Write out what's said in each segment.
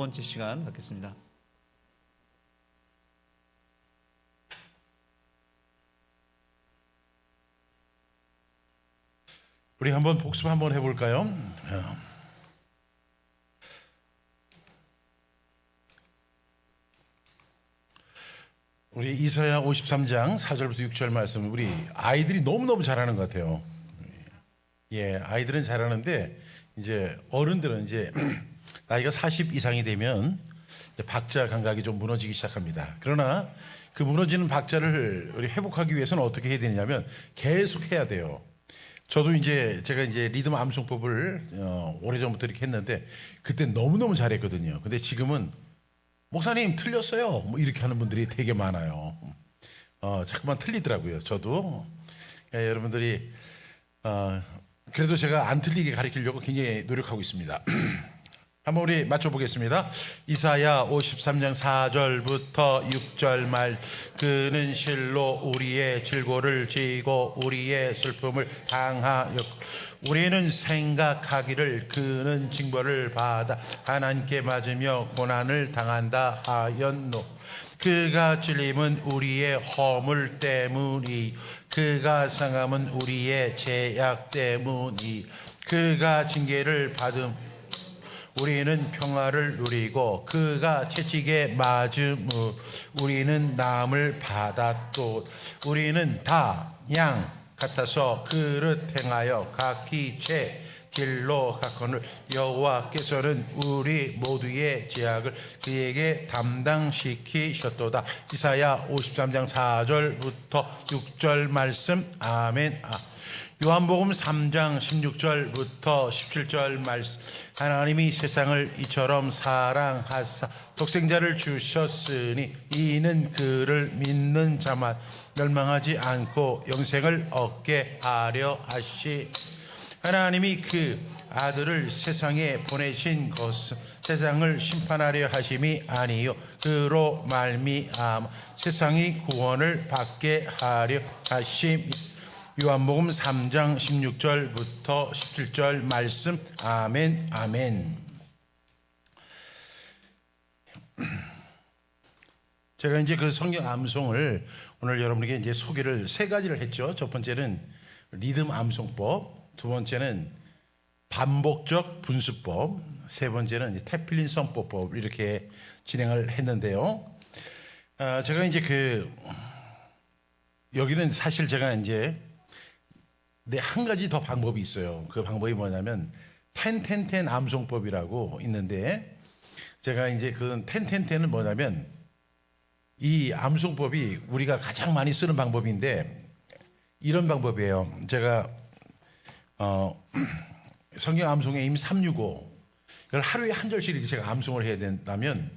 번째 시간 갖겠습니다. 우리 한번 복습 한번 해볼까요? 우리 이사야 53장 4절부터 6절 말씀, 우리 아이들이 너무너무 잘하는 것 같아요. 예, 아이들은 잘하는데 이제 어른들은 이제 나이가 40 이상이 되면 박자 감각이 좀 무너지기 시작합니다. 그러나 그 무너지는 박자를 우리 회복하기 위해서는 어떻게 해야 되냐면 계속 해야 돼요. 저도 제가 리듬 암송법을 오래전부터 이렇게 했는데 그때 너무너무 잘했거든요. 근데 지금은 목사님 틀렸어요, 뭐 이렇게 하는 분들이 되게 많아요. 자꾸만 틀리더라고요. 저도. 여러분들이 그래도 제가 안 틀리게 가르치려고 굉장히 노력하고 있습니다. 한번 우리 맞춰보겠습니다. 이사야 53장 4절부터 6절 말. 그는 실로 우리의 질고를 지고 우리의 슬픔을 당하여 우리는 생각하기를 그는 징벌을 받아 하나님께 맞으며 고난을 당한다 하였노. 그가 찔림은 우리의 허물 때문이, 그가 상함은 우리의 죄악 때문이, 그가 징계를 받음 우리는 평화를 누리고 그가 채찍에 맞음으로 우리는 나음을 받았도. 우리는 다 양 같아서 그릇 행하여 각기 제 길로 갔거늘 여호와께서는 우리 모두의 죄악을 그에게 담당시키셨도다. 이사야 53장 4절부터 6절 말씀. 아멘. 요한복음 3장 16절부터 17절 말씀. 하나님이 세상을 이처럼 사랑하사 독생자를 주셨으니 이는 그를 믿는 자만 멸망하지 않고 영생을 얻게 하려 하시. 하나님이 그 아들을 세상에 보내신 것은 세상을 심판하려 하심이 아니요 그로 말미암아 세상이 구원을 받게 하려 하심. 요한복음 3장 16절부터 17절 말씀. 아멘. 아멘. 제가 그 성경 암송을 오늘 여러분에게 소개를 세 가지를 했죠. 첫 번째는 리듬 암송법, 두 번째는 반복적 분수법, 세 번째는 태필린 선포법, 이렇게 진행을 했는데요. 제가 여기는 사실 제가 한 가지 더 방법이 있어요. 그 방법이 뭐냐면 텐텐텐 암송법이라고 있는데, 제가 그 텐텐텐은 뭐냐면 이 암송법이 우리가 가장 많이 쓰는 방법인데 이런 방법이에요. 제가 성경 암송의 임 365 이걸 하루에 한 절씩 이렇게 제가 암송을 해야 된다면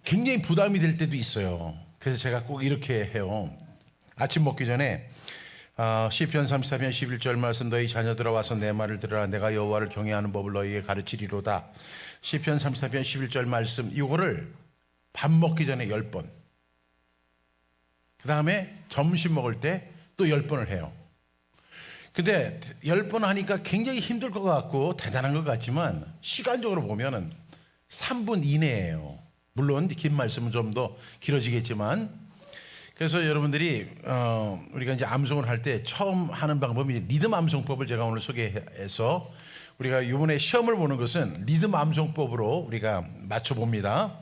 굉장히 부담이 될 때도 있어요. 그래서 제가 꼭 이렇게 해요. 아침 먹기 전에 시편 34편 11절 말씀. 너희 자녀들아 와서 내 말을 들으라. 내가 여호와를 경외하는 법을 너희에게 가르치리로다. 시편 34편 11절 말씀, 이거를 밥 먹기 전에 10번, 그 다음에 점심 먹을 때 또 10번을 해요. 근데 10번 하니까 굉장히 힘들 것 같고 대단한 것 같지만 시간적으로 보면은 3분 이내예요. 물론 긴 말씀은 좀 더 길어지겠지만. 그래서 여러분들이 우리가 암송을 할 때 처음 하는 방법이 리듬 암송법을 제가 오늘 소개해서 우리가 이번에 시험을 보는 것은 리듬 암송법으로 우리가 맞춰봅니다.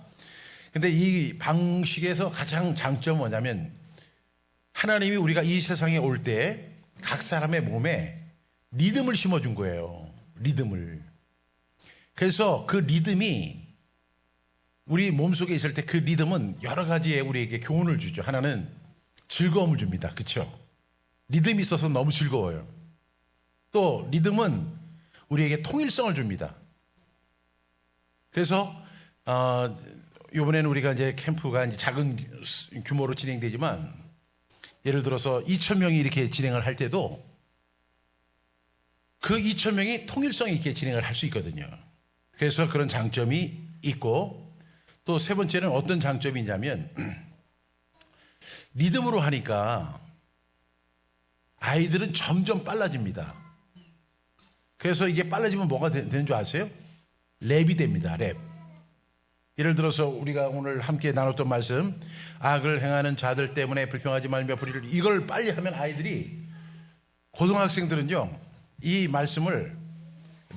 근데 이 방식에서 가장 장점은 뭐냐면 하나님이 우리가 이 세상에 올 때 각 사람의 몸에 리듬을 심어준 거예요. 리듬을. 그래서 그 리듬이 우리 몸속에 있을 때 그 리듬은 여러 가지의 우리에게 교훈을 주죠. 하나는 즐거움을 줍니다. 그렇죠? 리듬이 있어서 너무 즐거워요. 또 리듬은 우리에게 통일성을 줍니다. 그래서 이번에는 우리가 캠프가 작은 규모로 진행되지만 예를 들어서 2,000명이 이렇게 진행을 할 때도 그 2,000명이 통일성 있게 진행을 할 수 있거든요. 그래서 그런 장점이 있고, 또 세 번째는 어떤 장점이 있냐면 리듬으로 하니까 아이들은 점점 빨라집니다. 그래서 이게 빨라지면 뭐가 되는 줄 아세요? 랩이 됩니다. 랩. 예를 들어서 우리가 오늘 함께 나눴던 말씀, 악을 행하는 자들 때문에 불평하지 말며 불의를, 이걸 빨리 하면 아이들이, 고등학생들은요 이 말씀을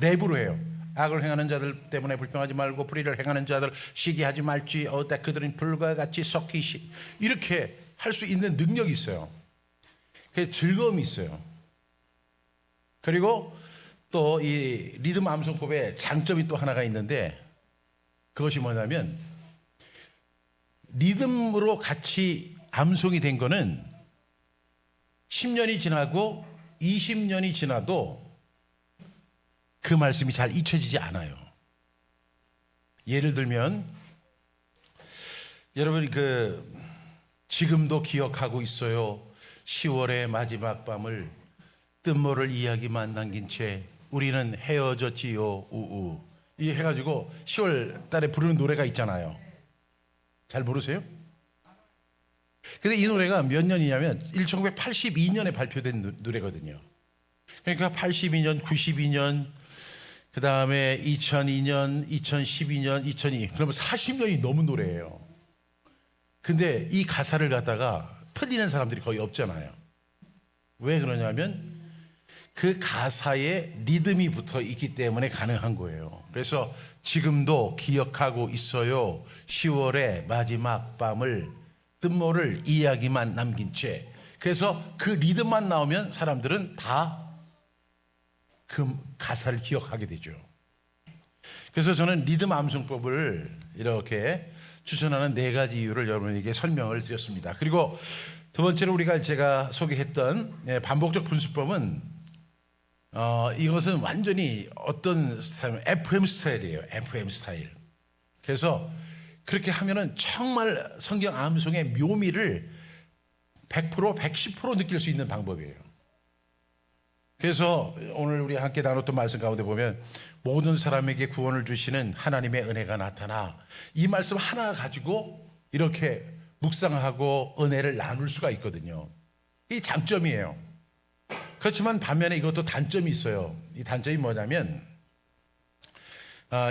랩으로 해요. 악을 행하는 자들 때문에 불평하지 말고 불의를 행하는 자들 시기하지 말지 어때 그들은 불과 같이 썩히시, 이렇게 할 수 있는 능력이 있어요. 그게 즐거움이 있어요. 그리고 또 이 리듬 암송법의 장점이 또 하나가 있는데, 그것이 뭐냐면 리듬으로 같이 암송이 된 거는 10년이 지나고 20년이 지나도 그 말씀이 잘 잊혀지지 않아요. 예를 들면 여러분이 지금도 기억하고 있어요. 10월의 마지막 밤을 뜬모를 이야기만 남긴 채 우리는 헤어졌지요. 우우. 이 해가지고 10월 달에 부르는 노래가 있잖아요. 잘 모르세요? 근데 이 노래가 몇 년이냐면 1982년에 발표된 노래거든요. 그러니까 82년, 92년, 그 다음에 2002년, 2012년, 2002, 그러면 40년이 넘은 노래예요. 근데 이 가사를 갖다가 틀리는 사람들이 거의 없잖아요. 왜 그러냐면 그 가사에 리듬이 붙어 있기 때문에 가능한 거예요. 그래서 지금도 기억하고 있어요. 10월의 마지막 밤을 뜬모를 이야기만 남긴 채. 그래서 그 리듬만 나오면 사람들은 다 그 가사를 기억하게 되죠. 그래서 저는 리듬 암송법을 이렇게 추천하는 4가지 이유를 여러분에게 설명을 드렸습니다. 그리고 두 번째로 제가 소개했던 반복적 분수법은 이것은 완전히 어떤 스타일, FM 스타일이에요. FM 스타일. 그래서 그렇게 하면은 정말 성경 암송의 묘미를 100%, 110% 느낄 수 있는 방법이에요. 그래서 오늘 우리 함께 나눴던 말씀 가운데 보면 모든 사람에게 구원을 주시는 하나님의 은혜가 나타나, 이 말씀 하나 가지고 이렇게 묵상하고 은혜를 나눌 수가 있거든요. 이 장점이에요. 그렇지만 반면에 이것도 단점이 있어요. 이 단점이 뭐냐면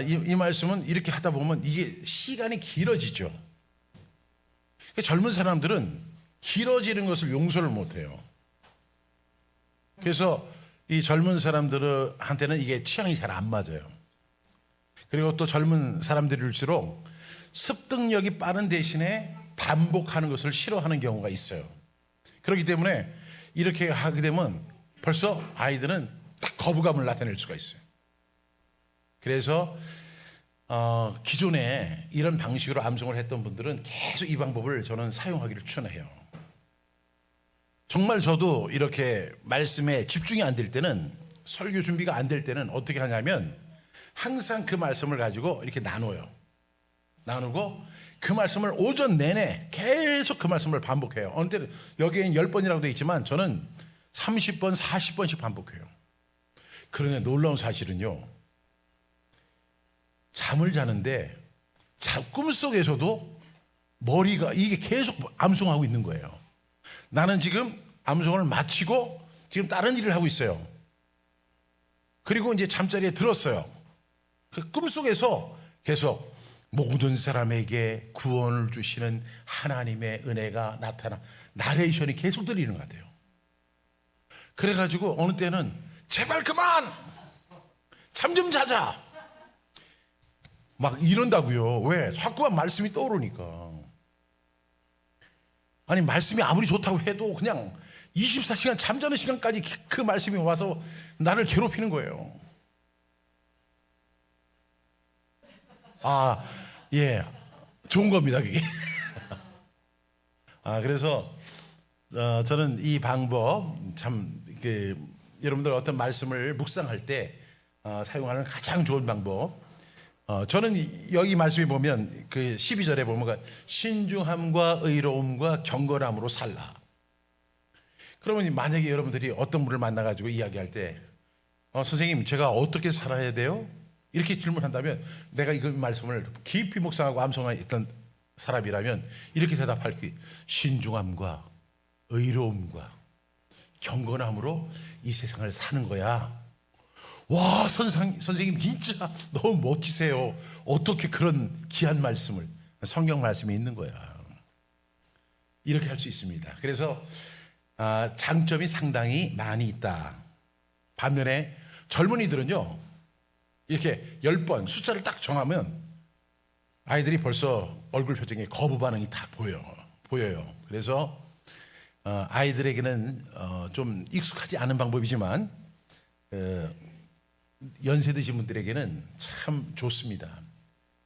이 말씀은 이렇게 하다 보면 이게 시간이 길어지죠. 젊은 사람들은 길어지는 것을 용서를 못해요. 그래서 이 젊은 사람들한테는 이게 취향이 잘 안 맞아요. 그리고 또 젊은 사람들일수록 습득력이 빠른 대신에 반복하는 것을 싫어하는 경우가 있어요. 그렇기 때문에 이렇게 하게 되면 벌써 아이들은 딱 거부감을 나타낼 수가 있어요. 그래서 기존에 이런 방식으로 암송을 했던 분들은 계속 이 방법을 저는 사용하기를 추천해요. 정말 저도 이렇게 말씀에 집중이 안 될 때는, 설교 준비가 안 될 때는 어떻게 하냐면 항상 그 말씀을 가지고 이렇게 나누고 그 말씀을 오전 내내 계속 그 말씀을 반복해요. 어느 때는 여기엔 10번이라고 되어 있지만 저는 30번, 40번씩 반복해요. 그런데 놀라운 사실은요, 잠을 자는데 꿈속에서도 머리가 이게 계속 암송하고 있는 거예요. 나는 지금 암송을 마치고 지금 다른 일을 하고 있어요. 그리고 이제 잠자리에 들었어요. 그 꿈속에서 계속 모든 사람에게 구원을 주시는 하나님의 은혜가 나타나, 나레이션이 계속 들리는 것 같아요. 그래가지고 어느 때는 제발 그만! 잠 좀 자자! 막 이런다고요. 왜? 자꾸만 말씀이 떠오르니까. 아니, 말씀이 아무리 좋다고 해도 그냥 24시간 잠자는 시간까지 그 말씀이 와서 나를 괴롭히는 거예요. 예. 좋은 겁니다, 그게. 그래서 저는 이 방법 참 여러분들 어떤 말씀을 묵상할 때 사용하는 가장 좋은 방법. 저는 여기 말씀에 보면 그 12절에 보면 신중함과 의로움과 경건함으로 살라. 그러면 만약에 여러분들이 어떤 분을 만나가지고 이야기할 때 선생님 제가 어떻게 살아야 돼요? 이렇게 질문한다면, 내가 이 말씀을 깊이 묵상하고 암송했던 사람이라면 이렇게 대답할 게, 신중함과 의로움과 경건함으로 이 세상을 사는 거야. 와, 선생님 진짜 너무 멋지세요. 어떻게 그런 귀한 말씀을, 성경 말씀이 있는 거야. 이렇게 할 수 있습니다. 그래서 장점이 상당히 많이 있다. 반면에 젊은이들은요, 이렇게 10번 숫자를 딱 정하면 아이들이 벌써 얼굴 표정에 거부 반응이 다 보여요. 그래서 아이들에게는 좀 익숙하지 않은 방법이지만 연세 드신 분들에게는 참 좋습니다.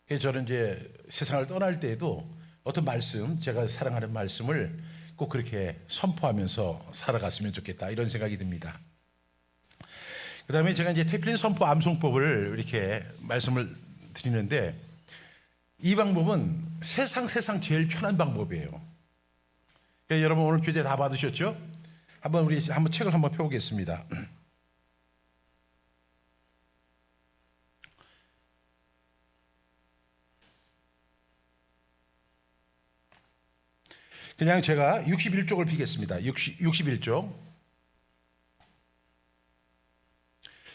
그래서 저는 이제 세상을 떠날 때에도 어떤 말씀, 제가 사랑하는 말씀을 꼭 그렇게 선포하면서 살아갔으면 좋겠다, 이런 생각이 듭니다. 그 다음에 제가 이제 태필린 선포 암송법을 이렇게 말씀을 드리는데, 이 방법은 세상 제일 편한 방법이에요. 그러니까 여러분 오늘 교재 다 받으셨죠? 우리 책을 한번 펴보겠습니다. 그냥 제가 61쪽을 피겠습니다. 61쪽.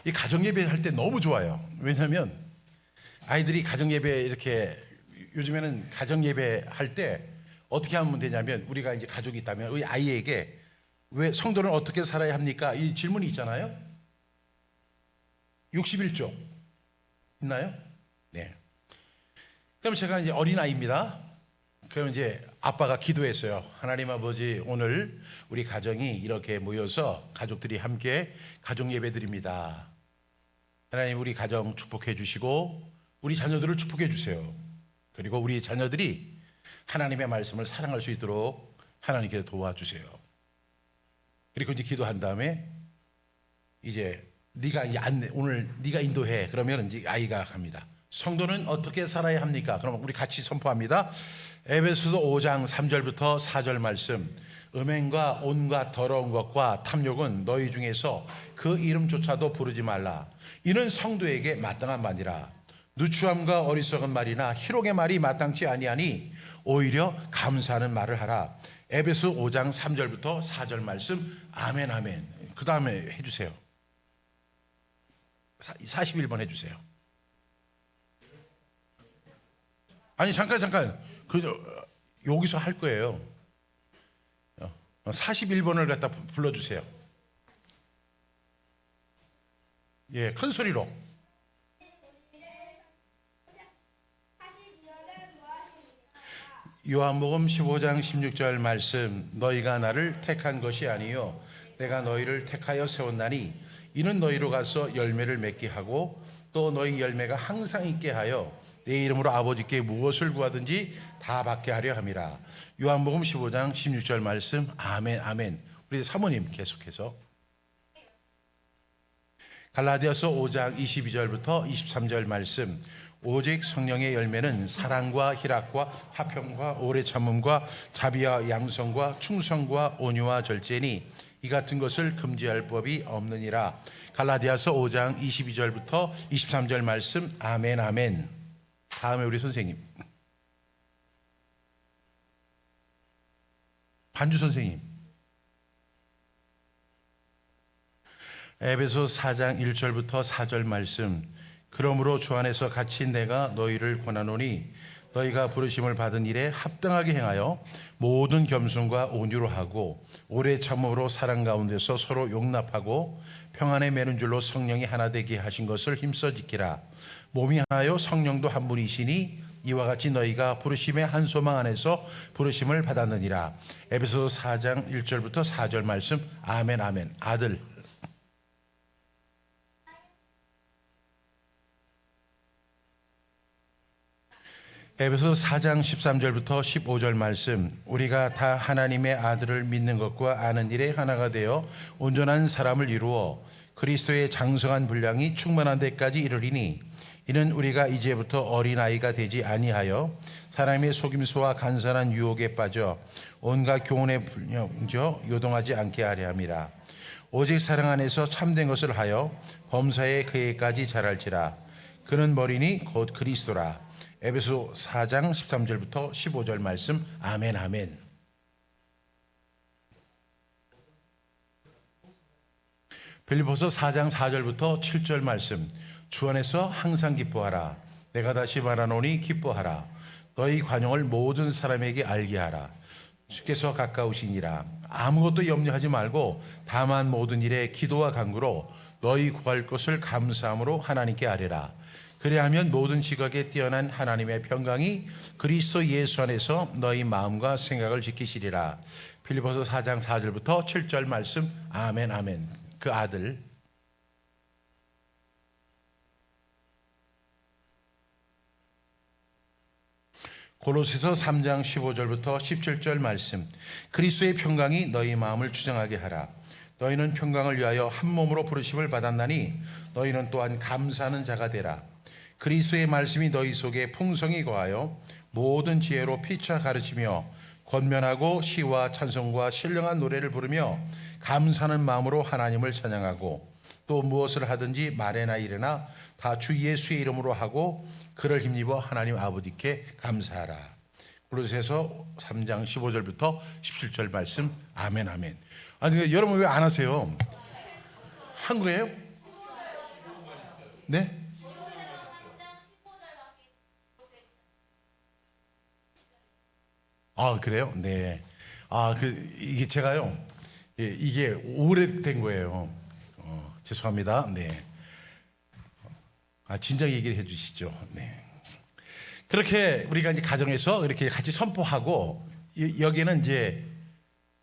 이 가정예배 할 때 너무 좋아요. 왜냐하면 아이들이 가정예배 이렇게, 요즘에는 가정예배 할 때 어떻게 하면 되냐면, 우리가 이제 가족이 있다면 우리 아이에게 왜 성도는 어떻게 살아야 합니까? 이 질문이 있잖아요. 61쪽 있나요? 네. 그럼 제가 이제 어린아이입니다. 그럼 이제 아빠가 기도했어요. 하나님 아버지, 오늘 우리 가정이 이렇게 모여서 가족들이 함께 가족 예배 드립니다. 하나님, 우리 가정 축복해 주시고 우리 자녀들을 축복해 주세요. 그리고 우리 자녀들이 하나님의 말씀을 사랑할 수 있도록 하나님께서 도와주세요. 그리고 이제 기도한 다음에 이제 오늘 네가 인도해. 그러면 이제 아이가 합니다. 성도는 어떻게 살아야 합니까? 그럼 우리 같이 선포합니다. 에베소서 5장 3절부터 4절 말씀. 음행과 온갖 더러운 것과 탐욕은 너희 중에서 그 이름조차도 부르지 말라. 이는 성도에게 마땅한 말이라. 누추함과 어리석은 말이나 희롱의 말이 마땅치 아니하니 오히려 감사하는 말을 하라. 에베소 5장 3절부터 4절 말씀. 아멘 아멘. 그 다음에 해주세요. 41번 해주세요. 아니 잠깐 여기서 할 거예요. 41번을 갖다 불러주세요. 예, 큰 소리로. 요한복음 15장 16절 말씀. 너희가 나를 택한 것이 아니요 내가 너희를 택하여 세웠나니 이는 너희로 가서 열매를 맺게 하고 또 너희 열매가 항상 있게 하여 내 이름으로 아버지께 무엇을 구하든지 다 받게 하려 함이라. 요한복음 15장 16절 말씀. 아멘 아멘. 우리 사모님 계속해서. 갈라디아서 5장 22절부터 23절 말씀. 오직 성령의 열매는 사랑과 희락과 화평과 오래 참음과 자비와 양성과 충성과 온유와 절제니 이 같은 것을 금지할 법이 없느니라. 갈라디아서 5장 22절부터 23절 말씀. 아멘 아멘. 다음에 우리 선생님, 반주 선생님. 에베소 4장 1절부터 4절 말씀. 그러므로 주 안에서 같이 내가 너희를 권하노니 너희가 부르심을 받은 일에 합당하게 행하여 모든 겸손과 온유로 하고 오래 참음으로 사랑 가운데서 서로 용납하고 평안에 매는 줄로 성령이 하나 되게 하신 것을 힘써 지키라. 몸이 하나요 성령도 한 분이시니 이와 같이 너희가 부르심의 한 소망 안에서 부르심을 받았느니라. 에베소 4장 1절부터 4절 말씀. 아멘 아멘. 아들. 에베소 4장 13절부터 15절 말씀. 우리가 다 하나님의 아들을 믿는 것과 아는 일에 하나가 되어 온전한 사람을 이루어 그리스도의 장성한 분량이 충만한 데까지 이르리니 이는 우리가 이제부터 어린아이가 되지 아니하여 사람의 속임수와 간사한 유혹에 빠져 온갖 교훈에 불려져 요동하지 않게 하려 함이라. 오직 사랑 안에서 참된 것을 하여 범사에 그에까지 자랄지라. 그는 머리니 곧 그리스도라. 에베소 4장 13절부터 15절 말씀. 아멘 아멘. 빌립보서 4장 4절부터 7절 말씀. 주 안에서 항상 기뻐하라. 내가 다시 말하노니 기뻐하라. 너희 관용을 모든 사람에게 알게 하라. 주께서 가까우시니라. 아무것도 염려하지 말고 다만 모든 일에 기도와 간구로 너희 구할 것을 감사함으로 하나님께 아뢰라. 그리하면 모든 지각에 뛰어난 하나님의 평강이 그리스도 예수 안에서 너희 마음과 생각을 지키시리라. 빌립보서 4장 4절부터 7절 말씀. 아멘 아멘. 그 아들 고로새서 3장 15절부터 17절 말씀. 그리스도의 평강이 너희 마음을 주장하게 하라. 너희는 평강을 위하여 한 몸으로 부르심을 받았나니 너희는 또한 감사하는 자가 되라. 그리스도의 말씀이 너희 속에 풍성히 거하여 모든 지혜로 피차 가르치며 권면하고 시와 찬송과 신령한 노래를 부르며 감사하는 마음으로 하나님을 찬양하고 또 무엇을 하든지 말에나 일에나 다 주 예수의 이름으로 하고 그를 힘입어 하나님 아버지께 감사하라. 고로새서 3장 15절부터 17절 말씀. 아멘 아멘. 아니 여러분 왜 안 하세요? 한 거예요? 네? 아 그래요? 네. 이게 제가요. 예, 이게 오래된 거예요. 죄송합니다. 네. 진작 얘기를 해주시죠. 네. 그렇게 우리가 이제 가정에서 이렇게 같이 선포하고 여기에는 이제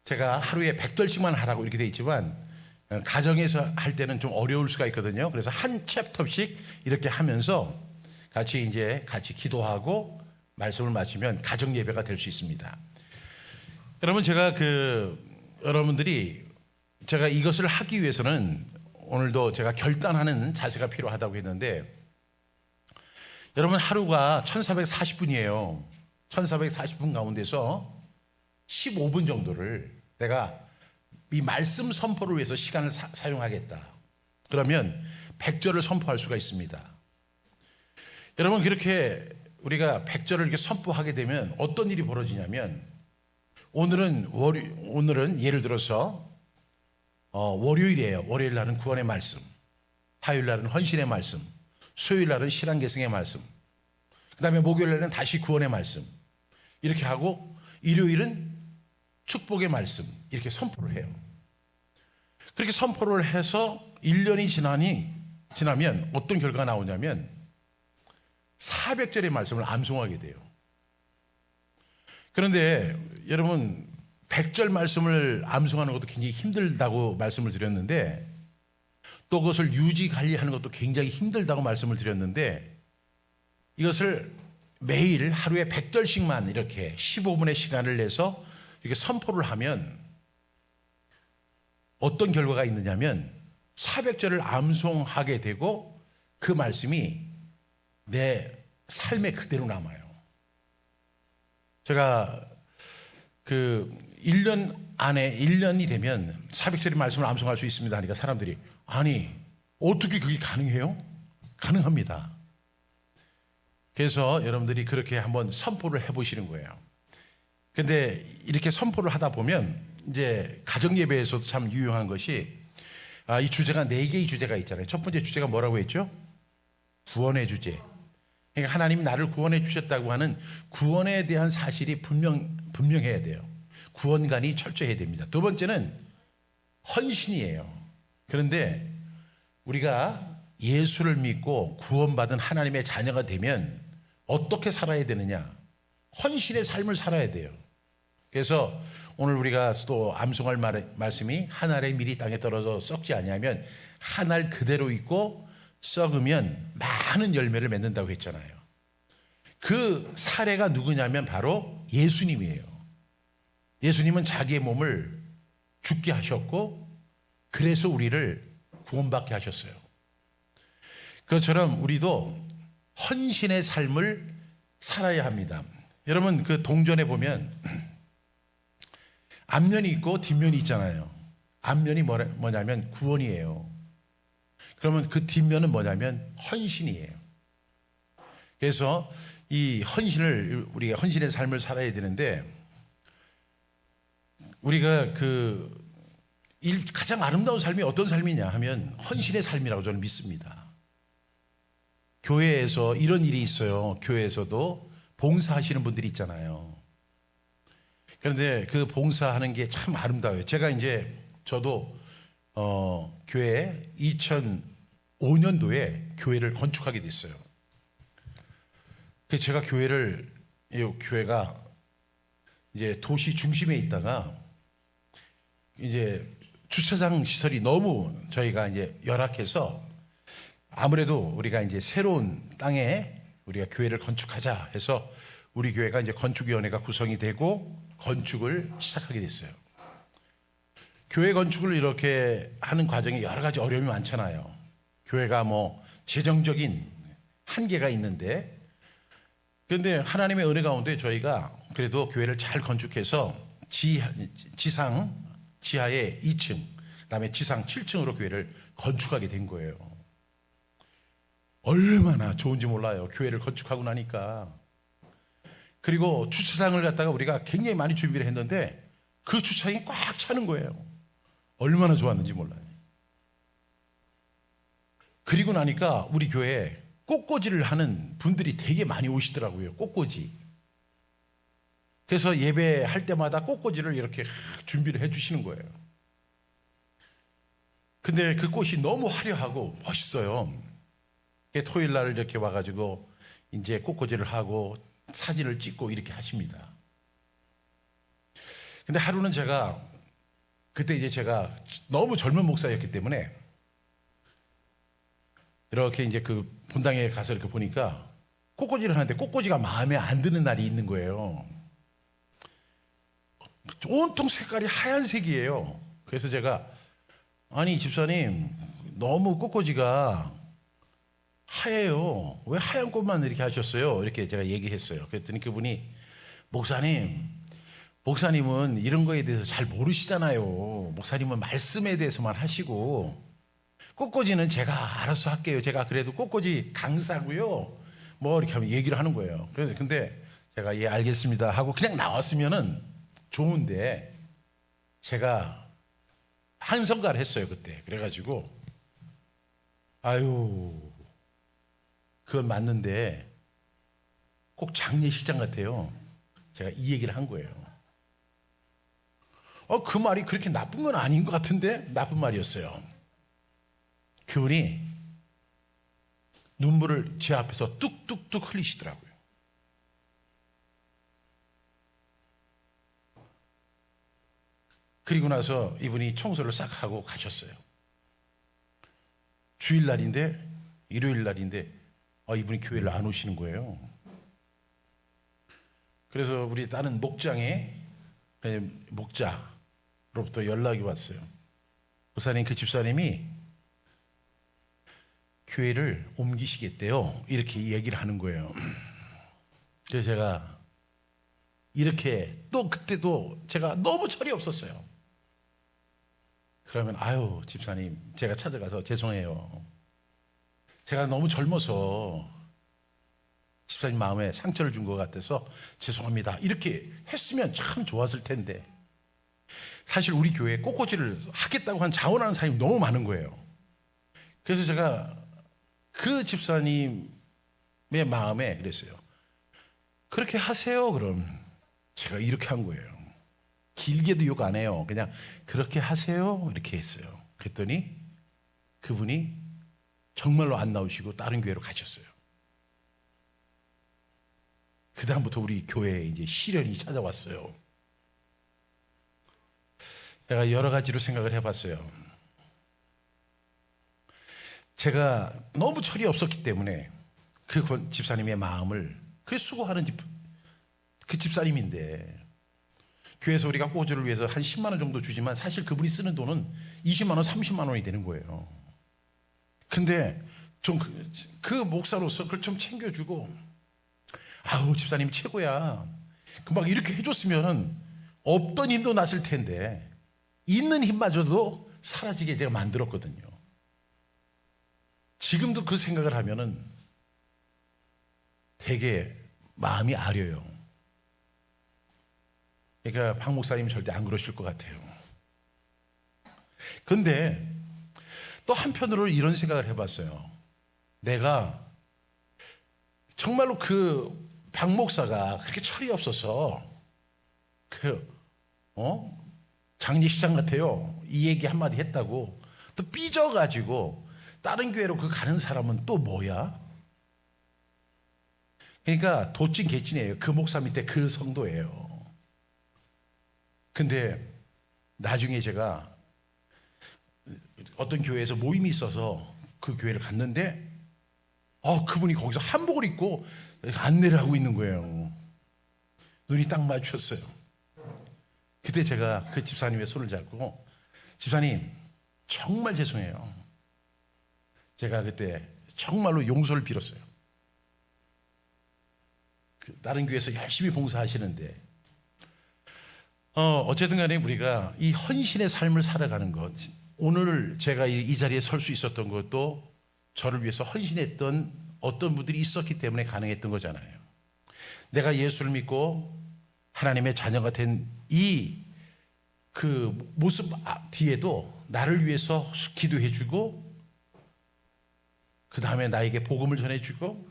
제가 하루에 100절씩만 하라고 이렇게 돼 있지만 가정에서 할 때는 좀 어려울 수가 있거든요. 그래서 한 챕터씩 이렇게 하면서 같이 기도하고 말씀을 마치면 가정 예배가 될 수 있습니다. 여러분 여러분들이 제가 이것을 하기 위해서는 오늘도 제가 결단하는 자세가 필요하다고 했는데 여러분 하루가 1440분이에요. 1440분 가운데서 15분 정도를 내가 이 말씀 선포를 위해서 시간을 사용하겠다. 그러면 100절을 선포할 수가 있습니다. 여러분 그렇게 우리가 100절을 이렇게 선포하게 되면 어떤 일이 벌어지냐면 오늘은 예를 들어서 월요일이에요. 월요일 날은 구원의 말씀, 화요일 날은 헌신의 말씀, 수요일 날은 신앙계승의 말씀, 그 다음에 목요일 날은 다시 구원의 말씀 이렇게 하고 일요일은 축복의 말씀 이렇게 선포를 해요. 그렇게 선포를 해서 1년이 지나면 어떤 결과가 나오냐면 400절의 말씀을 암송하게 돼요. 그런데 여러분 100절 말씀을 암송하는 것도 굉장히 힘들다고 말씀을 드렸는데 또 그것을 유지 관리하는 것도 굉장히 힘들다고 말씀을 드렸는데 이것을 매일 하루에 100절씩만 이렇게 15분의 시간을 내서 이렇게 선포를 하면 어떤 결과가 있느냐면 400절을 암송하게 되고 그 말씀이 내 삶에 그대로 남아요. 제가 1년 안에 1년이 되면 400절의 말씀을 암송할 수 있습니다 하니까 사람들이 아니 어떻게 그게 가능해요? 가능합니다. 그래서 여러분들이 그렇게 한번 선포를 해보시는 거예요. 근데 이렇게 선포를 하다 보면 이제 가정예배에서도 참 유용한 것이 이 주제가 4개의 주제가 있잖아요. 첫 번째 주제가 뭐라고 했죠? 구원의 주제. 그러니까 하나님이 나를 구원해 주셨다고 하는 구원에 대한 사실이 분명해야 돼요. 구원관이 철저해야 됩니다. 두 번째는 헌신이에요. 그런데 우리가 예수를 믿고 구원받은 하나님의 자녀가 되면 어떻게 살아야 되느냐? 헌신의 삶을 살아야 돼요. 그래서 오늘 우리가 또 암송할 말씀이 한 알의 밀이 땅에 떨어져 썩지 아니하면 한 알 그대로 있고 썩으면 많은 열매를 맺는다고 했잖아요. 그 사례가 누구냐면 바로 예수님이에요. 예수님은 자기의 몸을 죽게 하셨고 그래서 우리를 구원받게 하셨어요. 그것처럼 우리도 헌신의 삶을 살아야 합니다. 여러분 그 동전에 보면 앞면이 있고 뒷면이 있잖아요. 앞면이 뭐냐면 구원이에요. 그러면 그 뒷면은 뭐냐면 헌신이에요. 그래서 이 우리가 헌신의 삶을 살아야 되는데 우리가 가장 아름다운 삶이 어떤 삶이냐 하면 헌신의 삶이라고 저는 믿습니다. 교회에서 이런 일이 있어요. 교회에서도 봉사하시는 분들이 있잖아요. 그런데 그 봉사하는 게 참 아름다워요. 제가 이제 저도 교회 2005년도에 교회를 건축하게 됐어요. 그래서 제가 교회가 이제 도시 중심에 있다가 이제 주차장 시설이 너무 저희가 이제 열악해서 아무래도 우리가 이제 새로운 땅에 우리가 교회를 건축하자 해서 우리 교회가 이제 건축위원회가 구성이 되고 건축을 시작하게 됐어요. 교회 건축을 이렇게 하는 과정에 여러 가지 어려움이 많잖아요. 교회가 뭐 재정적인 한계가 있는데, 그런데 하나님의 은혜 가운데 저희가 그래도 교회를 잘 건축해서 지하에 2층, 그다음에 지상 7층으로 교회를 건축하게 된 거예요. 얼마나 좋은지 몰라요. 교회를 건축하고 나니까. 그리고 주차장을 갖다가 우리가 굉장히 많이 준비를 했는데 그 주차장이 꽉 차는 거예요. 얼마나 좋았는지 몰라요. 그리고 나니까 우리 교회에 꽃꽂이를 하는 분들이 되게 많이 오시더라고요. 꽃꽂이. 그래서 예배할 때마다 꽃꽂이를 이렇게 준비를 해 주시는 거예요. 근데 그 꽃이 너무 화려하고 멋있어요. 토요일 날 이렇게 와가지고 이제 꽃꽂이를 하고 사진을 찍고 이렇게 하십니다. 근데 하루는 그때 이제 제가 너무 젊은 목사였기 때문에 이렇게 이제 그 본당에 가서 이렇게 보니까 꽃꽂이를 하는데 꽃꽂이가 마음에 안 드는 날이 있는 거예요. 온통 색깔이 하얀색이에요. 그래서 제가, 아니 집사님, 너무 꽃꽂이가 하얘요. 왜 하얀 꽃만 이렇게 하셨어요? 이렇게 제가 얘기했어요. 그랬더니 그분이, 목사님은 이런 거에 대해서 잘 모르시잖아요. 목사님은 말씀에 대해서만 하시고 꽃꽂이는 제가 알아서 할게요. 제가 그래도 꽃꽂이 강사고요. 뭐 이렇게 하면 얘기를 하는 거예요. 그래서 근데 제가 예 알겠습니다 하고 그냥 나왔으면은 좋은데, 제가 한성가를 했어요 그때. 그래가지고 아유 그건 맞는데 꼭 장례식장 같아요. 제가 이 얘기를 한 거예요. 그 말이 그렇게 나쁜 건 아닌 것 같은데 나쁜 말이었어요. 그분이 눈물을 제 앞에서 뚝뚝뚝 흘리시더라고요. 그리고 나서 이분이 청소를 싹 하고 가셨어요. 주일날인데, 일요일날인데 이분이 교회를 안 오시는 거예요. 그래서 우리 다른 목자로부터 연락이 왔어요. 목사님, 그 집사님이 교회를 옮기시겠대요. 이렇게 얘기를 하는 거예요. 그래서 제가 이렇게 그때도 제가 너무 철이 없었어요. 그러면 아유 집사님, 제가 찾아가서 죄송해요. 제가 너무 젊어서 집사님 마음에 상처를 준 것 같아서 죄송합니다. 이렇게 했으면 참 좋았을 텐데, 사실 우리 교회에 꽃꽂이를 하겠다고 한 자원하는 사람이 너무 많은 거예요. 그래서 제가 그 집사님의 마음에 그랬어요. 그렇게 하세요. 그럼 제가 이렇게 한 거예요. 길게도 욕 안 해요. 그냥 그렇게 하세요. 이렇게 했어요. 그랬더니 그분이 정말로 안 나오시고 다른 교회로 가셨어요. 그 다음부터 우리 교회에 이제 시련이 찾아왔어요. 제가 여러 가지로 생각을 해봤어요. 제가 너무 철이 없었기 때문에 그 집사님의 마음을, 그 수고하는 그 집사님인데, 교회에서 우리가 꽃을 위해서 한 10만 원 정도 주지만 사실 그분이 쓰는 돈은 20만 원, 30만 원이 되는 거예요. 근데 좀 그 목사로서 그걸 좀 챙겨주고, 아우 집사님 최고야, 막 이렇게 해줬으면 없던 힘도 났을 텐데 있는 힘마저도 사라지게 제가 만들었거든요. 지금도 그 생각을 하면은 되게 마음이 아려요. 그러니까 박 목사님 절대 안 그러실 것 같아요. 근데 또 한편으로 이런 생각을 해봤어요. 내가 정말로 그 박 목사가 그렇게 철이 없어서 장례식장 같아요. 이 얘기 한마디 했다고 또 삐져가지고 다른 교회로 그 가는 사람은 또 뭐야? 그러니까 도찐 개찐이에요. 그 목사 밑에 그 성도예요. 근데 나중에 제가 어떤 교회에서 모임이 있어서 그 교회를 갔는데 그분이 거기서 한복을 입고 안내를 하고 있는 거예요. 눈이 딱 마주쳤어요. 그때 제가 그 집사님의 손을 잡고 집사님 정말 죄송해요. 제가 그때 정말로 용서를 빌었어요. 다른 교회에서 열심히 봉사하시는데 어쨌든 간에 우리가 이 헌신의 삶을 살아가는 것, 오늘 제가 이 자리에 설 수 있었던 것도 저를 위해서 헌신했던 어떤 분들이 있었기 때문에 가능했던 거잖아요. 내가 예수를 믿고 하나님의 자녀가 된 그 모습 뒤에도 나를 위해서 기도해주고 그 다음에 나에게 복음을 전해주고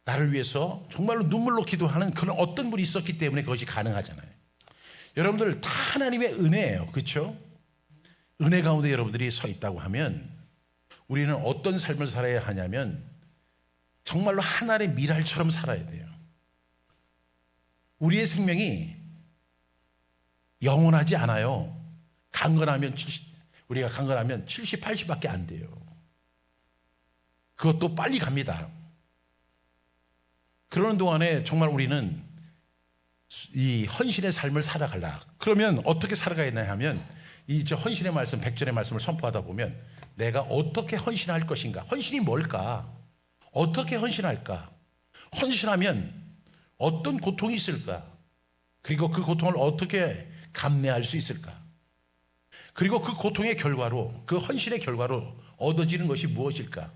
나를 위해서 정말로 눈물로 기도하는 그런 어떤 분이 있었기 때문에 그것이 가능하잖아요. 여러분들 다 하나님의 은혜예요. 그렇죠? 은혜 가운데 여러분들이 서 있다고 하면 우리는 어떤 삶을 살아야 하냐면 정말로 하나의 미랄처럼 살아야 돼요. 우리의 생명이 영원하지 않아요. 우리가 강건하면 70, 80밖에 안 돼요. 그것도 빨리 갑니다. 그러는 동안에 정말 우리는 이 헌신의 삶을 살아가려. 그러면 어떻게 살아가야 되냐 하면 이 헌신의 말씀, 백전의 말씀을 선포하다 보면 내가 어떻게 헌신할 것인가? 헌신이 뭘까? 어떻게 헌신할까? 헌신하면 어떤 고통이 있을까? 그리고 그 고통을 어떻게 감내할 수 있을까? 그리고 그 고통의 결과로, 그 헌신의 결과로 얻어지는 것이 무엇일까?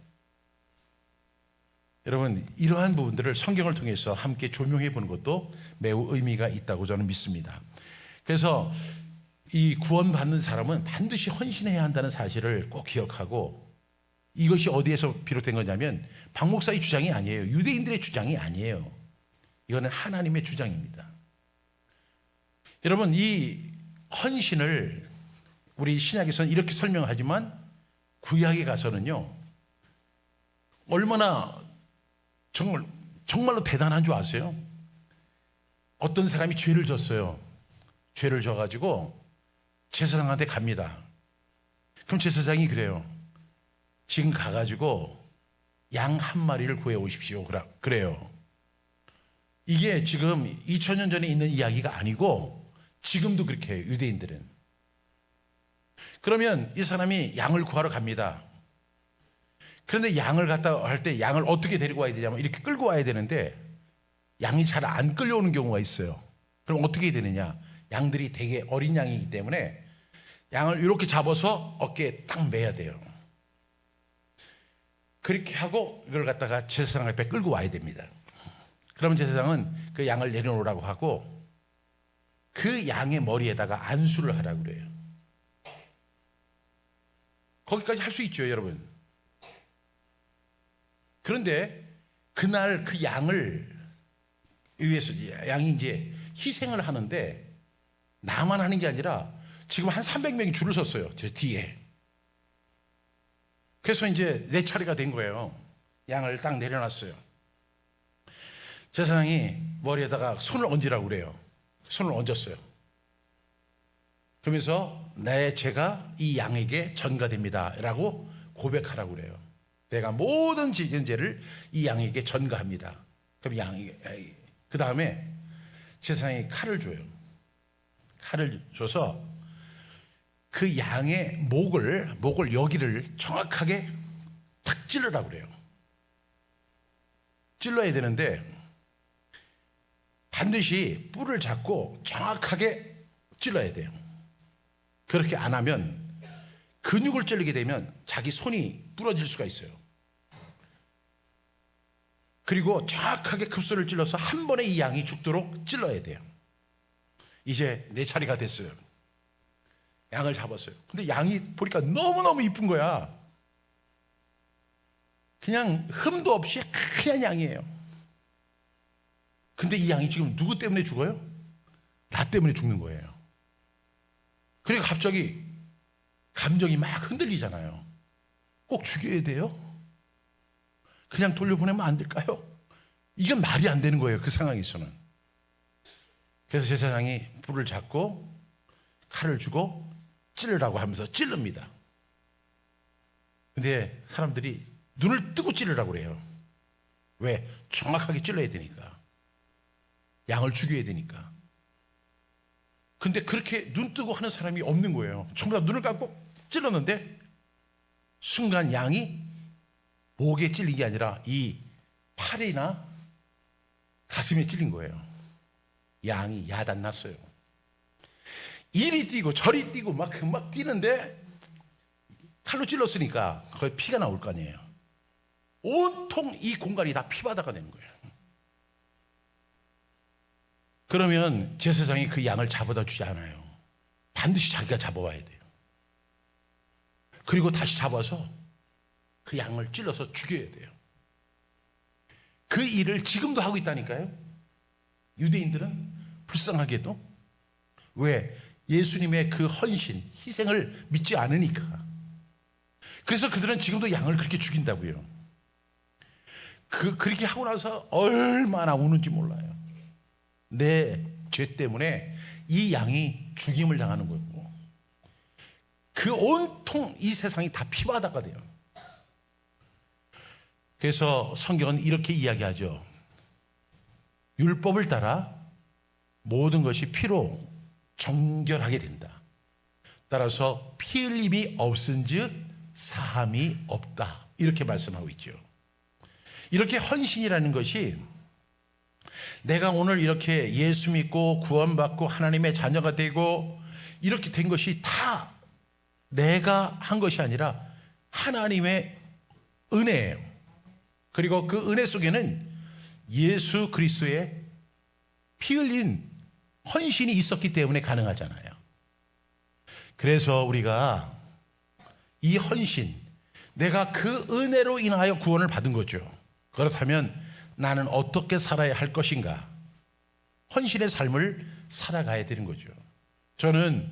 여러분, 이러한 부분들을 성경을 통해서 함께 조명해 보는 것도 매우 의미가 있다고 저는 믿습니다. 그래서 이 구원받는 사람은 반드시 헌신해야 한다는 사실을 꼭 기억하고, 이것이 어디에서 비롯된 거냐면 박 목사의 주장이 아니에요. 유대인들의 주장이 아니에요. 이거는 하나님의 주장입니다. 여러분, 이 헌신을 우리 신약에서는 이렇게 설명하지만 구약에 가서는요, 얼마나 정말로 대단한 줄 아세요? 어떤 사람이 죄를 졌어요. 죄를 져가지고 제사장한테 갑니다. 그럼 제사장이 그래요. 지금 가가지고 양 한 마리를 구해 오십시오. 그래요. 이게 지금 2000년 전에 있는 이야기가 아니고 지금도 그렇게 해요. 유대인들은. 그러면 이 사람이 양을 구하러 갑니다. 그런데 양을 갖다 할 때 양을 어떻게 데리고 와야 되냐면 이렇게 끌고 와야 되는데 양이 잘 안 끌려오는 경우가 있어요. 그럼 어떻게 해야 되느냐? 양들이 되게 어린 양이기 때문에 양을 이렇게 잡아서 어깨에 딱 매야 돼요. 그렇게 하고 이걸 갖다가 제사장 앞에 끌고 와야 됩니다. 그러면 제사장은 그 양을 내려놓으라고 하고 그 양의 머리에다가 안수를 하라고 그래요. 거기까지 할 수 있죠, 여러분. 그런데 그날 그 양을 위해서 양이 이제 희생을 하는데 나만 하는 게 아니라 지금 한 300명이 줄을 섰어요. 제 뒤에. 그래서 이제 내 차례가 된 거예요. 양을 딱 내려놨어요. 제사장이 머리에다가 손을 얹으라고 그래요. 손을 얹었어요. 그러면서 내 죄가 이 양에게 전가됩니다 라고 고백하라고 그래요. 내가 모든 지은 죄를 이 양에게 전가합니다. 그럼 양이 그 다음에 제사장이 칼을 줘요. 칼을 줘서 그 양의 목을 여기를 정확하게 탁 찔러라고 그래요. 찔러야 되는데 반드시 뿔을 잡고 정확하게 찔러야 돼요. 그렇게 안 하면 근육을 찔르게 되면 자기 손이 부러질 수가 있어요. 그리고 정확하게 급소를 찔러서 한 번에 이 양이 죽도록 찔러야 돼요. 이제 내 차례가 됐어요. 양을 잡았어요. 근데 양이 보니까 너무너무 이쁜 거야. 그냥 흠도 없이 하얀 양이에요. 근데 이 양이 지금 누구 때문에 죽어요? 나 때문에 죽는 거예요. 그러니까 갑자기 감정이 막 흔들리잖아요. 꼭 죽여야 돼요? 그냥 돌려보내면 안 될까요? 이건 말이 안 되는 거예요. 그 상황에서는. 그래서 제사장이 불을 잡고 칼을 주고 찌르라고 하면서 찌릅니다. 근데 사람들이 눈을 뜨고 찌르라고 그래요. 왜? 정확하게 찔러야 되니까. 양을 죽여야 되니까. 근데 그렇게 눈 뜨고 하는 사람이 없는 거예요. 전부 다 눈을 감고 찔렀는데 순간 양이 목에 찔린 게 아니라 이 팔이나 가슴에 찔린 거예요. 양이 야단났어요. 이리 뛰고 저리 뛰고 막 뛰는데 칼로 찔렀으니까 거의 피가 나올 거 아니에요. 온통 이 공간이 다 피바다가 되는 거예요. 그러면 제사장이 그 양을 잡아다 주지 않아요. 반드시 자기가 잡아와야 돼요. 그리고 다시 잡아서 그 양을 찔러서 죽여야 돼요. 그 일을 지금도 하고 있다니까요. 유대인들은 불쌍하게도. 왜? 예수님의 그 헌신, 희생을 믿지 않으니까. 그래서 그들은 지금도 양을 그렇게 죽인다고요. 그렇게 하고 나서 얼마나 우는지 몰라요. 내 죄 때문에 이 양이 죽임을 당하는 거고, 그 온통 이 세상이 다 피바다가 돼요. 그래서 성경은 이렇게 이야기하죠. 율법을 따라 모든 것이 피로 정결하게 된다. 따라서 피 흘림이 없은즉 사함이 없다. 이렇게 말씀하고 있죠. 이렇게 헌신이라는 것이 내가 오늘 이렇게 예수 믿고 구원받고 하나님의 자녀가 되고 이렇게 된 것이 다 내가 한 것이 아니라 하나님의 은혜예요. 그리고 그 은혜 속에는 예수 그리스도의 피 흘린 헌신이 있었기 때문에 가능하잖아요. 그래서 우리가 이 헌신, 내가 그 은혜로 인하여 구원을 받은 거죠. 그렇다면 나는 어떻게 살아야 할 것인가? 헌신의 삶을 살아가야 되는 거죠. 저는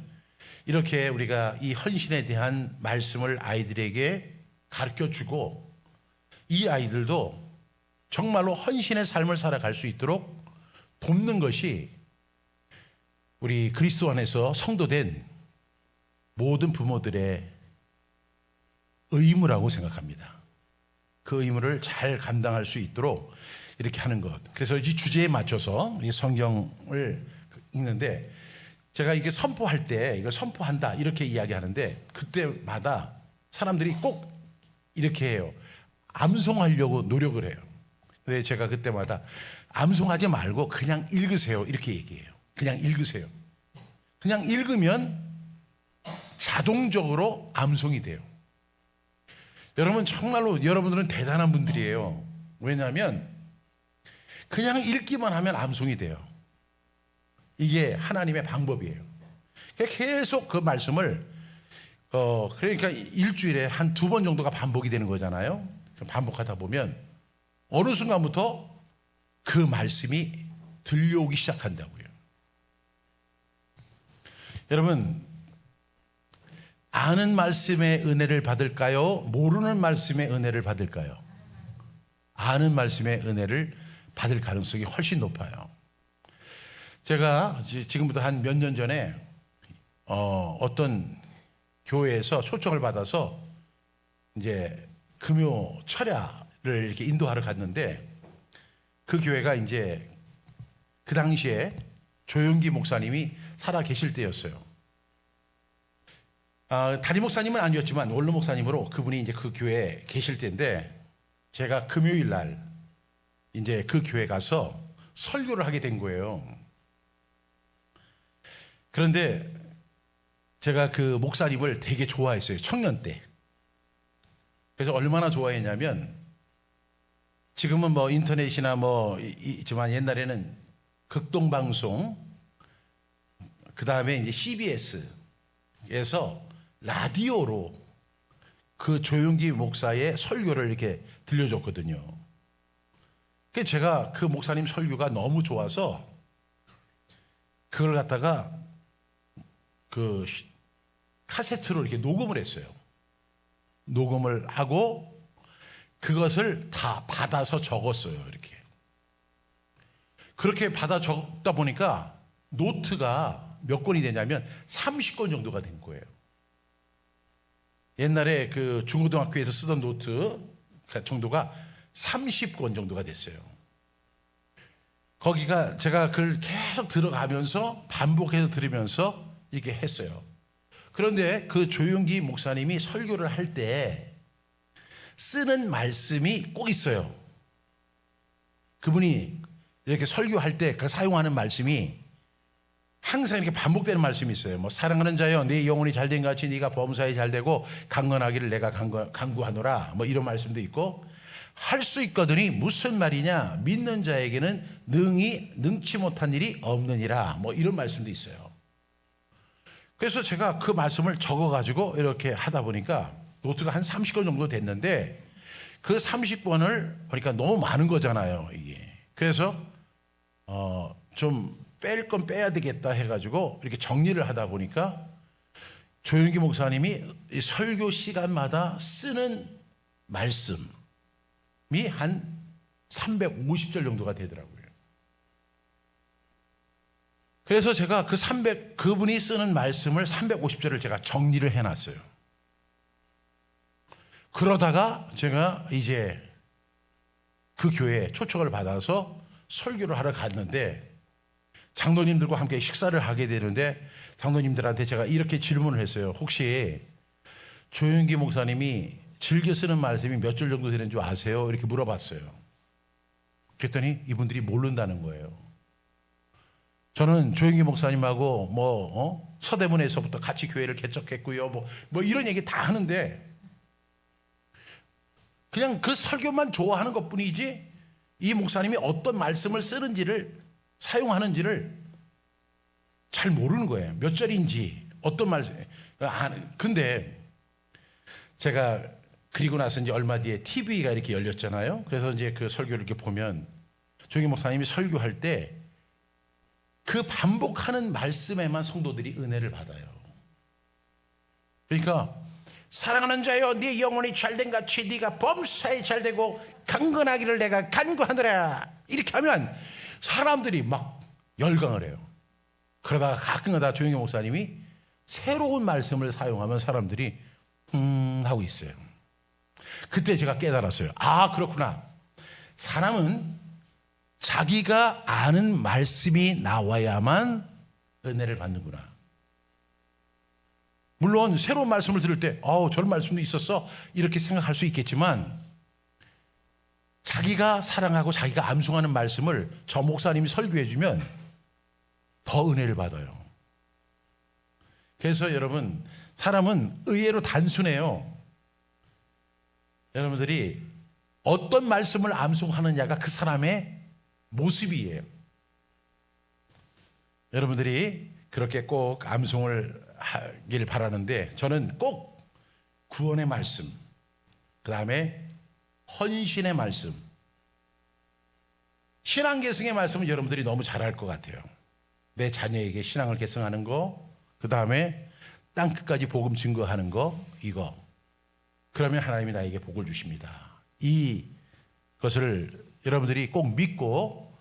이렇게 우리가 이 헌신에 대한 말씀을 아이들에게 가르쳐주고 이 아이들도 정말로 헌신의 삶을 살아갈 수 있도록 돕는 것이 우리 그리스도 안에서 성도된 모든 부모들의 의무라고 생각합니다. 그 의무를 잘 감당할 수 있도록 이렇게 하는 것. 그래서 이 주제에 맞춰서 이 성경을 읽는데 제가 이게 선포할 때 이걸 선포한다 이렇게 이야기하는데 그때마다 사람들이 꼭 이렇게 해요. 암송하려고 노력을 해요. 근데 제가 그때마다 암송하지 말고 그냥 읽으세요 이렇게 얘기해요. 그냥 읽으세요. 그냥 읽으면 자동적으로 암송이 돼요. 여러분 정말로 여러분들은 대단한 분들이에요. 왜냐하면 그냥 읽기만 하면 암송이 돼요. 이게 하나님의 방법이에요. 계속 그 말씀을 그러니까 일주일에 한 2번 정도가 반복이 되는 거잖아요. 반복하다 보면 어느 순간부터 그 말씀이 들려오기 시작한다고요. 여러분 아는 말씀의 은혜를 받을까요? 모르는 말씀의 은혜를 받을까요? 아는 말씀의 은혜를 받을 가능성이 훨씬 높아요. 제가 지금부터 한 몇 년 전에 어떤 교회에서 초청을 받아서 이제 금요 철야를 이렇게 인도하러 갔는데 그 교회가 이제 그 당시에 조용기 목사님이 살아 계실 때였어요. 담임 목사님은 아니었지만 원로 목사님으로 그분이 이제 그 교회에 계실 때인데 제가 금요일 날 이제 그 교회 가서 설교를 하게 된 거예요. 그런데 제가 그 목사님을 되게 좋아했어요. 청년 때. 그래서 얼마나 좋아했냐면 지금은 뭐 인터넷이나 뭐 있지만 옛날에는 극동방송 그 다음에 이제 CBS 에서 라디오로 그 조용기 목사의 설교를 이렇게 들려줬거든요. 그래서 제가 그 목사님 설교가 너무 좋아서 그걸 갖다가 그 카세트로 이렇게 녹음을 했어요. 녹음을 하고 그것을 다 받아서 적었어요. 이렇게. 그렇게 받아 적다 보니까 노트가 몇 권이 되냐면 30권 정도가 된 거예요. 옛날에 그 중고등학교에서 쓰던 노트 정도가 30권 정도가 됐어요. 거기가 제가 그걸 계속 들어가면서 반복해서 들으면서 이렇게 했어요. 그런데 그 조용기 목사님이 설교를 할 때 쓰는 말씀이 꼭 있어요. 그분이 이렇게 설교할 때 그 사용하는 말씀이 항상 이렇게 반복되는 말씀이 있어요. 뭐 사랑하는 자여 네 영혼이 잘된 같이 네가 범사에 잘되고 강건하기를 내가 간구하노라 뭐 이런 말씀도 있고 할 수 있거든이 무슨 말이냐 믿는 자에게는 능치 못한 일이 없느니라 뭐 이런 말씀도 있어요. 그래서 제가 그 말씀을 적어가지고 이렇게 하다 보니까 노트가 한 30권 정도 됐는데 그 30권을 그러니까 너무 많은 거잖아요 이게. 그래서 좀 뺄 건 빼야 되겠다 해가지고 이렇게 정리를 하다 보니까 조용기 목사님이 이 설교 시간마다 쓰는 말씀이 한 350절 정도가 되더라고요. 그래서 제가 그분이 쓰는 말씀을 350절을 제가 정리를 해놨어요. 그러다가 제가 이제 그 교회에 초청을 받아서 설교를 하러 갔는데 장로님들과 함께 식사를 하게 되는데 장로님들한테 제가 이렇게 질문을 했어요. 혹시 조용기 목사님이 즐겨 쓰는 말씀이 몇 줄 정도 되는 줄 아세요? 이렇게 물어봤어요. 그랬더니 이분들이 모른다는 거예요. 저는 조용기 목사님하고 서대문에서부터 같이 교회를 개척했고요. 뭐 이런 얘기 다 하는데 그냥 그 설교만 좋아하는 것뿐이지 이 목사님이 어떤 말씀을 쓰는지를 사용하는지를 잘 모르는 거예요. 몇 절인지 어떤 말씀. 근데 제가 그리고 나서 이제 얼마 뒤에 TV가 이렇게 열렸잖아요. 그래서 이제 그 설교를 이렇게 보면 조용기 목사님이 설교할 때 그 반복하는 말씀에만 성도들이 은혜를 받아요. 그러니까 사랑하는 자여 네 영혼이 잘된 같이 네가 범사에 잘되고 강건하기를 내가 간구하노라 이렇게 하면 사람들이 막 열광을 해요. 그러다가 가끔가다 조용기 목사님이 새로운 말씀을 사용하면 사람들이 하고 있어요. 그때 제가 깨달았어요. 아 그렇구나. 사람은 자기가 아는 말씀이 나와야만 은혜를 받는구나. 물론 새로운 말씀을 들을 때 저런 말씀도 있었어 이렇게 생각할 수 있겠지만 자기가 사랑하고 자기가 암송하는 말씀을 저 목사님이 설교해 주면 더 은혜를 받아요. 그래서 여러분 사람은 의외로 단순해요. 여러분들이 어떤 말씀을 암송하느냐가 그 사람의 모습이에요. 여러분들이 그렇게 꼭 암송을 하길 바라는데 저는 꼭 구원의 말씀, 그 다음에 헌신의 말씀, 신앙 계승의 말씀은 여러분들이 너무 잘할 것 같아요. 내 자녀에게 신앙을 계승하는 거, 그 다음에 땅끝까지 복음 증거하는 거, 이거. 그러면 하나님이 나에게 복을 주십니다. 이것을 여러분들이 꼭 믿고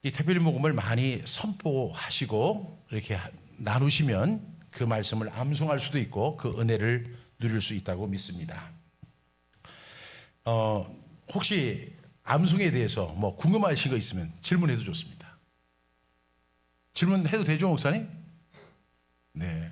이 태필 복음을 많이 선포하시고 이렇게 나누시면 그 말씀을 암송할 수도 있고 그 은혜를 누릴 수 있다고 믿습니다. 혹시 암송에 대해서 뭐 궁금하신 거 있으면 질문해도 좋습니다. 질문해도 되죠, 목사님? 네.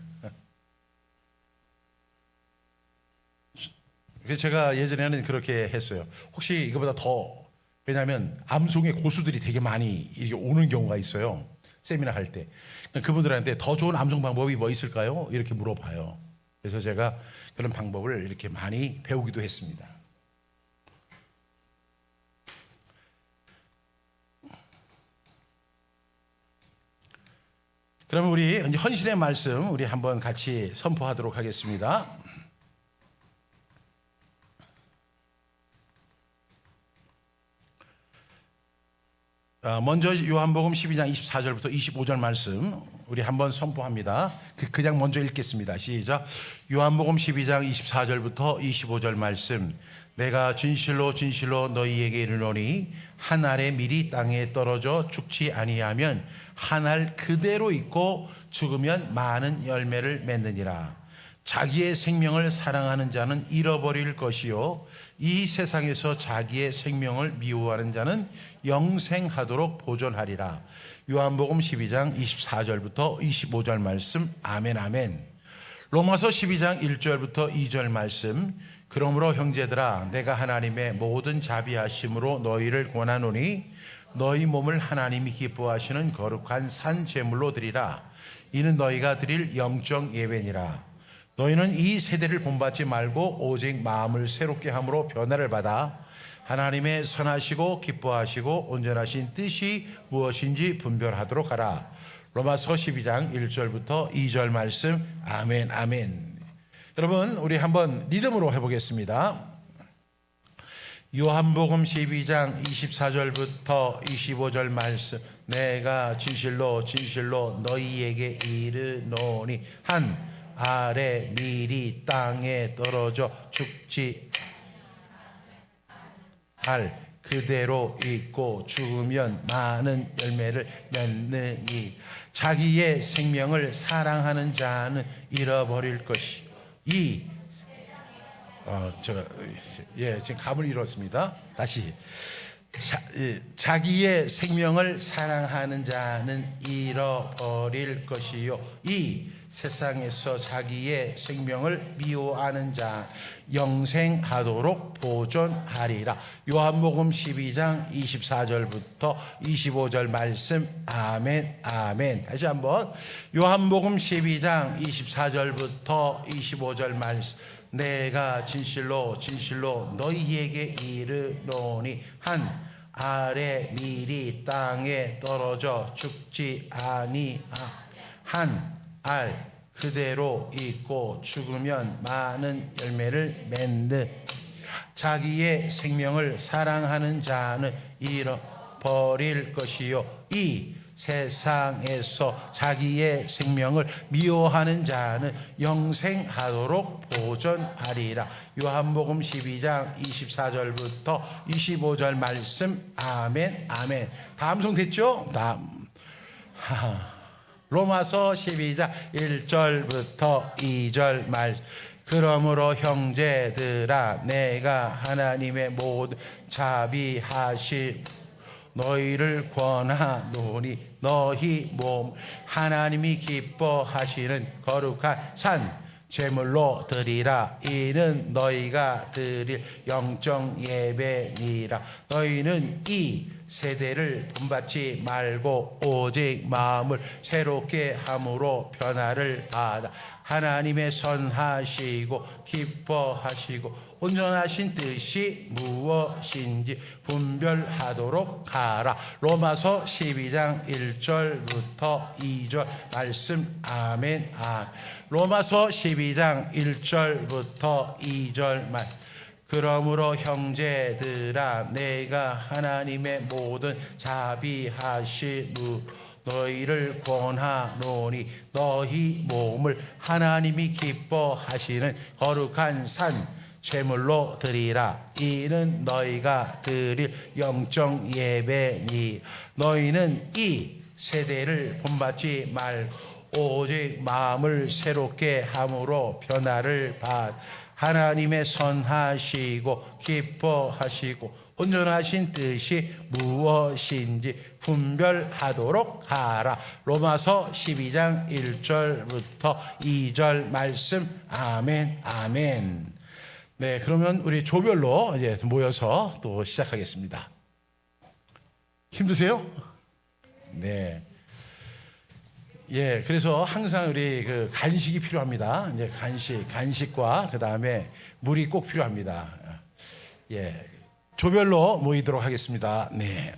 그래서 제가 예전에는 그렇게 했어요. 혹시 이거보다 더, 왜냐하면 암송의 고수들이 되게 많이 이렇게 오는 경우가 있어요. 세미나 할 때. 그분들한테 더 좋은 암송 방법이 뭐 있을까요? 이렇게 물어봐요. 그래서 제가 그런 방법을 이렇게 많이 배우기도 했습니다. 그러면 우리 이제 헌신의 말씀 우리 한번 같이 선포하도록 하겠습니다. 먼저 요한복음 12장 24절부터 25절 말씀 우리 한번 선포합니다. 그냥 먼저 읽겠습니다. 시작. 요한복음 12장 24절부터 25절 말씀. 내가 진실로 진실로 너희에게 이르노니 한 알의 밀이 땅에 떨어져 죽지 아니하면 한 알 그대로 있고 죽으면 많은 열매를 맺느니라. 자기의 생명을 사랑하는 자는 잃어버릴 것이요 이 세상에서 자기의 생명을 미워하는 자는 영생하도록 보존하리라. 요한복음 12장 24절부터 25절 말씀. 아멘 아멘. 로마서 12장 1절부터 2절 말씀. 그러므로 형제들아 내가 하나님의 모든 자비하심으로 너희를 권하노니 너희 몸을 하나님이 기뻐하시는 거룩한 산 제물로 드리라. 이는 너희가 드릴 영적 예배니라. 너희는 이 세대를 본받지 말고 오직 마음을 새롭게 함으로 변화를 받아 하나님의 선하시고 기뻐하시고 온전하신 뜻이 무엇인지 분별하도록 하라. 로마서 12장 1절부터 2절 말씀. 아멘 아멘. 여러분 우리 한번 리듬으로 해보겠습니다. 요한복음 12장 24절부터 25절 말씀. 내가 진실로 진실로 너희에게 이르노니 한 알의 밀이 땅에 떨어져 죽지 알 그대로 있고 죽으면 많은 열매를 맺느니 자기의 생명을 사랑하는 자는 잃어버릴 것이 지금 감을 잃었습니다. 다시. 자기의 생명을 사랑하는 자는 잃어버릴 것이요 이 세상에서 자기의 생명을 미워하는 자 영생하도록 보존하리라. 요한복음 12장 24절부터 25절 말씀. 아멘 아멘. 다시 한번 요한복음 12장 24절부터 25절 말씀. 내가 진실로 진실로 너희에게 이르노니 한 알의 밀이 땅에 떨어져 죽지 아니하 한 알 그대로 있고 죽으면 많은 열매를 맺는 자기의 생명을 사랑하는 자는 잃어버릴 것이요 이 세상에서 자기의 생명을 미워하는 자는 영생하도록 보존하리라. 요한복음 12장 24절부터 25절 말씀. 아멘 아멘. 다음 송 됐죠? 다음. 로마서 12장 1절부터 2절 말씀. 그러므로 형제들아 내가 하나님의 모든 자비하심 너희를 권하노니 너희 몸 하나님이 기뻐하시는 거룩한 산 제물로 드리라. 이는 너희가 드릴 영적 예배니라. 너희는 이 세대를 본받지 말고 오직 마음을 새롭게 함으로 변화를 받아 하나님의 선하시고 기뻐하시고 온전하신 뜻이 무엇인지 분별하도록 하라. 로마서 12장 1절부터 2절 말씀. 아멘 아멘. 로마서 12장 1절부터 2절 말씀. 그러므로 형제들아 내가 하나님의 모든 자비하심으로 너희를 권하노니 너희 몸을 하나님이 기뻐하시는 거룩한 산 제물로 드리라. 이는 너희가 드릴 영적 예배니 너희는 이 세대를 본받지 말고 오직 마음을 새롭게 함으로 변화를 받 하나님의 선하시고 기뻐하시고 온전하신 뜻이 무엇인지 분별하도록 하라. 로마서 12장 1절부터 2절 말씀. 아멘 아멘. 네, 그러면 우리 조별로 이제 모여서 또 시작하겠습니다. 힘드세요? 네. 예, 그래서 항상 우리 그 간식이 필요합니다. 이제 간식과 그 다음에 물이 꼭 필요합니다. 예, 조별로 모이도록 하겠습니다. 네.